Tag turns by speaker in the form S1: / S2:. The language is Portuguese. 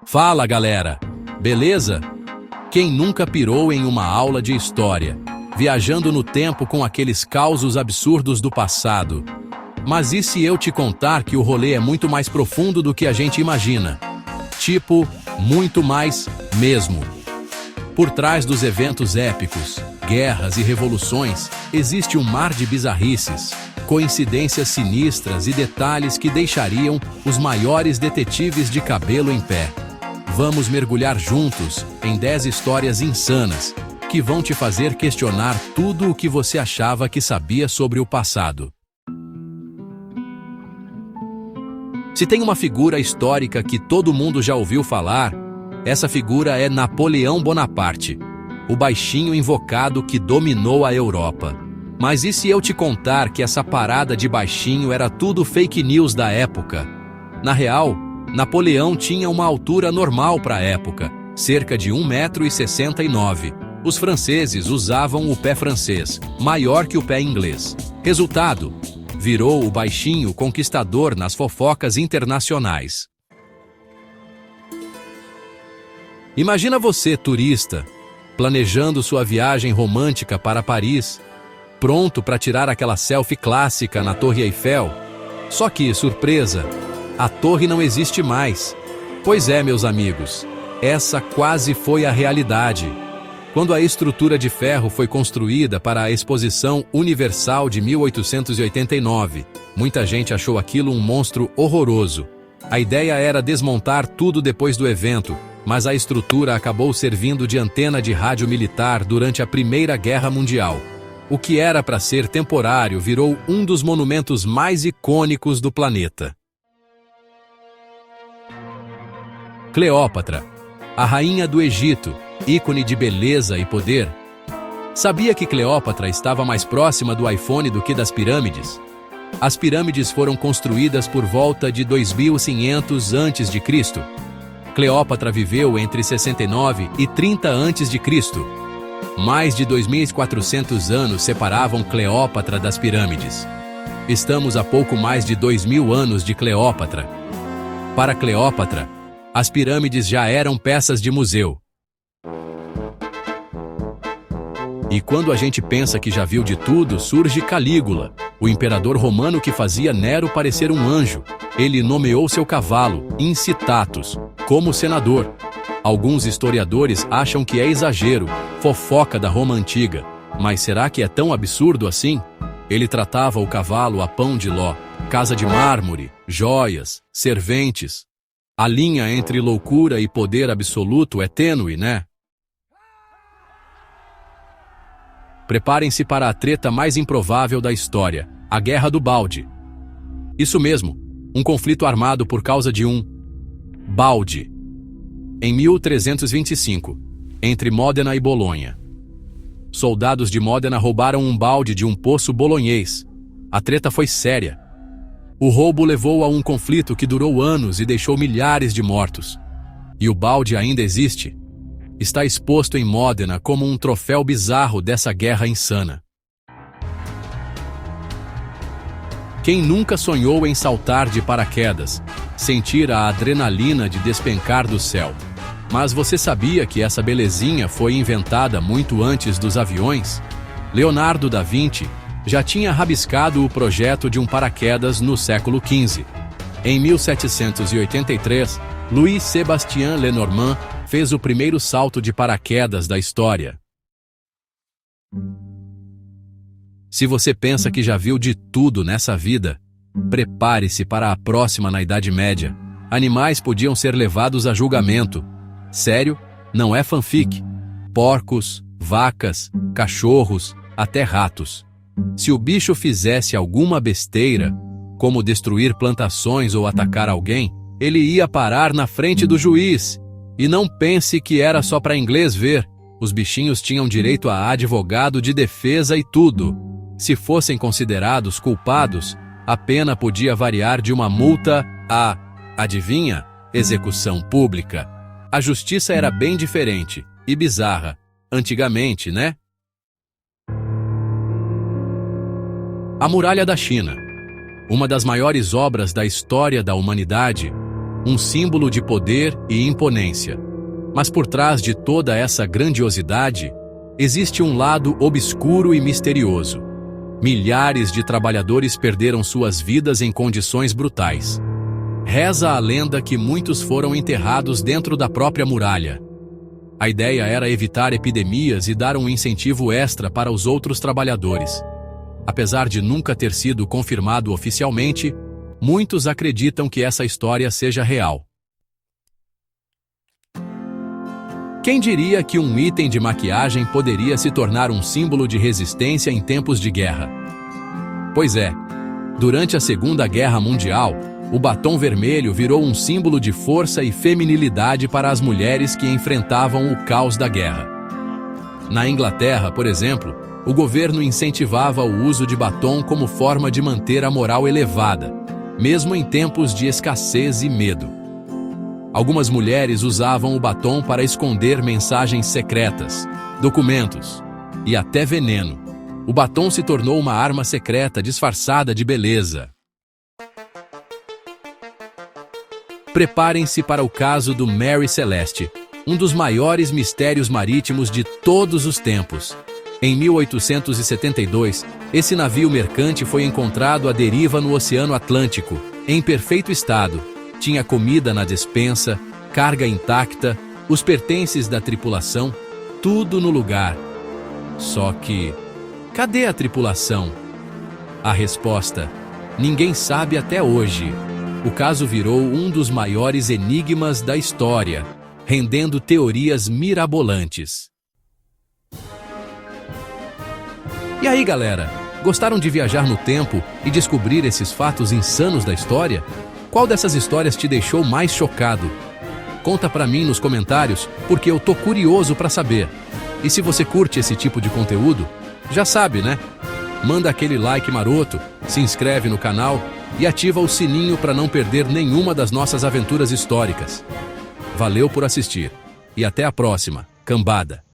S1: Fala, galera! Beleza? Quem nunca pirou em uma aula de história, viajando no tempo com aqueles causos absurdos do passado? Mas e se eu te contar que o rolê é muito mais profundo do que a gente imagina? Tipo, muito mais mesmo. Por trás dos eventos épicos, guerras e revoluções, existe um mar de bizarrices, coincidências sinistras e detalhes que deixariam os maiores detetives de cabelo em pé. Vamos mergulhar juntos em 10 histórias insanas que vão te fazer questionar tudo o que você achava que sabia sobre o passado. Se tem uma figura histórica que todo mundo já ouviu falar, essa figura é Napoleão Bonaparte, o baixinho invocado que dominou a Europa. Mas e se eu te contar que essa parada de baixinho era tudo fake news da época? Na real, Napoleão tinha uma altura normal para a época, cerca de 1,69 m. Os franceses usavam o pé francês, maior que o pé inglês. Resultado, virou o baixinho conquistador nas fofocas internacionais. Imagina você, turista, planejando sua viagem romântica para Paris, pronto para tirar aquela selfie clássica na Torre Eiffel. Só que, surpresa, a torre não existe mais. Pois é, meus amigos, essa quase foi a realidade. Quando a estrutura de ferro foi construída para a Exposição Universal de 1889, muita gente achou aquilo um monstro horroroso. A ideia era desmontar tudo depois do evento, mas a estrutura acabou servindo de antena de rádio militar durante a Primeira Guerra Mundial. O que era para ser temporário virou um dos monumentos mais icônicos do planeta. Cleópatra, a rainha do Egito, ícone de beleza e poder. Sabia que Cleópatra estava mais próxima do iPhone do que das pirâmides? As pirâmides foram construídas por volta de 2500 a.C. Cleópatra viveu entre 69 e 30 a.C. Mais de 2.400 anos separavam Cleópatra das pirâmides. Estamos a pouco mais de 2000 anos de Cleópatra. Para Cleópatra, as pirâmides já eram peças de museu. E quando a gente pensa que já viu de tudo, surge Calígula, o imperador romano que fazia Nero parecer um anjo. Ele nomeou seu cavalo, Incitatus, como senador. Alguns historiadores acham que é exagero, fofoca da Roma antiga. Mas será que é tão absurdo assim? Ele tratava o cavalo a pão de ló, casa de mármore, joias, serventes. A linha entre loucura e poder absoluto é tênue, né? Preparem-se para a treta mais improvável da história, a Guerra do Balde. Isso mesmo, um conflito armado por causa de um balde. Em 1325, entre Módena e Bolonha. Soldados de Módena roubaram um balde de um poço bolonhês. A treta foi séria. O roubo levou a um conflito que durou anos e deixou milhares de mortos. E o balde ainda existe. Está exposto em Módena como um troféu bizarro dessa guerra insana. Quem nunca sonhou em saltar de paraquedas, sentir a adrenalina de despencar do céu? Mas você sabia que essa belezinha foi inventada muito antes dos aviões? Leonardo da Vinci já tinha rabiscado o projeto de um paraquedas no século XV. Em 1783, Louis Sébastien Lenormand fez o primeiro salto de paraquedas da história. Se você pensa que já viu de tudo nessa vida, prepare-se para a próxima na Idade Média. Animais podiam ser levados a julgamento. Sério? Não é fanfic. Porcos, vacas, cachorros, até ratos. Se o bicho fizesse alguma besteira, como destruir plantações ou atacar alguém, ele ia parar na frente do juiz. E não pense que era só para inglês ver. Os bichinhos tinham direito a advogado de defesa e tudo. Se fossem considerados culpados, a pena podia variar de uma multa a, adivinha, execução pública. A justiça era bem diferente e bizarra, antigamente, né? A Muralha da China, uma das maiores obras da história da humanidade, um símbolo de poder e imponência. Mas por trás de toda essa grandiosidade, existe um lado obscuro e misterioso. Milhares de trabalhadores perderam suas vidas em condições brutais. Reza a lenda que muitos foram enterrados dentro da própria muralha. A ideia era evitar epidemias e dar um incentivo extra para os outros trabalhadores. Apesar de nunca ter sido confirmado oficialmente, muitos acreditam que essa história seja real. Quem diria que um item de maquiagem poderia se tornar um símbolo de resistência em tempos de guerra? Pois é, durante a Segunda Guerra Mundial, o batom vermelho virou um símbolo de força e feminilidade para as mulheres que enfrentavam o caos da guerra. Na Inglaterra, por exemplo, o governo incentivava o uso de batom como forma de manter a moral elevada, mesmo em tempos de escassez e medo. Algumas mulheres usavam o batom para esconder mensagens secretas, documentos e até veneno. O batom se tornou uma arma secreta disfarçada de beleza. Preparem-se para o caso do Mary Celeste, um dos maiores mistérios marítimos de todos os tempos. Em 1872, esse navio mercante foi encontrado à deriva no Oceano Atlântico, em perfeito estado. Tinha comida na despensa, carga intacta, os pertences da tripulação, tudo no lugar. Só que, cadê a tripulação? A resposta: ninguém sabe até hoje. O caso virou um dos maiores enigmas da história, rendendo teorias mirabolantes. E aí, galera? Gostaram de viajar no tempo e descobrir esses fatos insanos da história? Qual dessas histórias te deixou mais chocado? Conta pra mim nos comentários, porque eu tô curioso pra saber. E se você curte esse tipo de conteúdo, já sabe, né? Manda aquele like maroto, se inscreve no canal e ativa o sininho para não perder nenhuma das nossas aventuras históricas. Valeu por assistir e até a próxima, cambada!